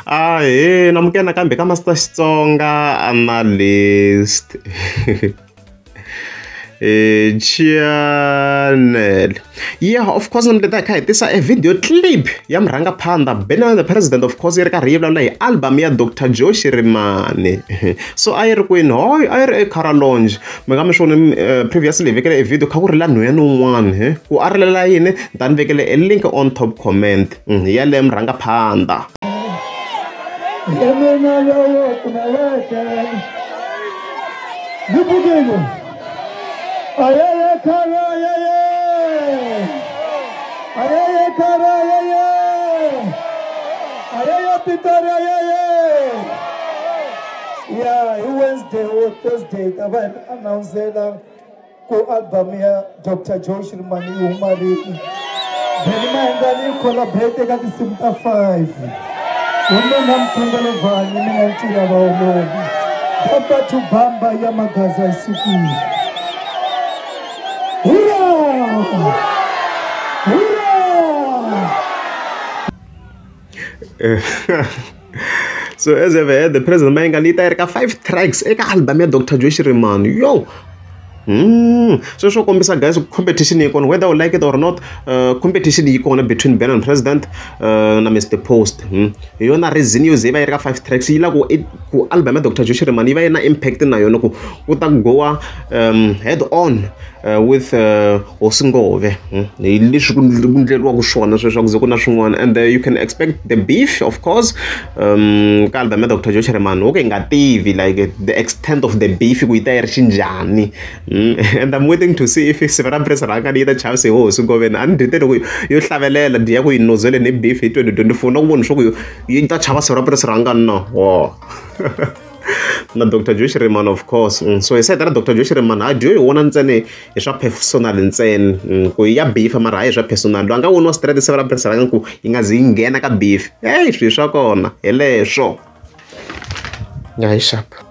namukela nakambe ka Master Xitsonga analyst. Channel. Yeah, of course, this is a video clip. Yam ranga panda. Bena the president, of course, here like album ya Dr Joe Shirimani. So I requin hoy I caralonge. Megam shown previously a video kakurila no one. Who are line then vekele a link on top comment. Yalem ranga panda. Ayaya kara ayaya pitara yeah, Wednesday or Thursday kaban announcela ko album ya Dr Joe Shirimani umari Mayengani collaborate ka Simta 5 wona namthangale vani mina ntira bawo baba tu bamba ya magaza sikini. So as I've heard, the president Mayengani Loko 5 tracks eka album ya Dr Joe Shirimani. Yo. So kombisa guys, competition icon, whether you like it or not, competition icon between Ben and president na Mr Post. You na reason you zeba eka 5 tracks ila ku album ya Dr Joe Shirimani va na impact na yona ku ta go head on with Osingove. And you can expect the beef, of course. Album ya Dr Joe Shirimani okay ngativi like the extent of the beef with Shinjani. And I'm waiting to see if several president can either chance Osingove and did you hlavelela dia ku inozele ne beef 2024 no one show you ta chava several president no. Wow. Na Dr Joe Shirimani, of course. So I said that Dr Joe Shirimani do you want ntsene esha personal ntsene ku ya beef mara esha personal anga wona straight several president ku ingazi ingena ka beef swi swa kona helesho ya sharp.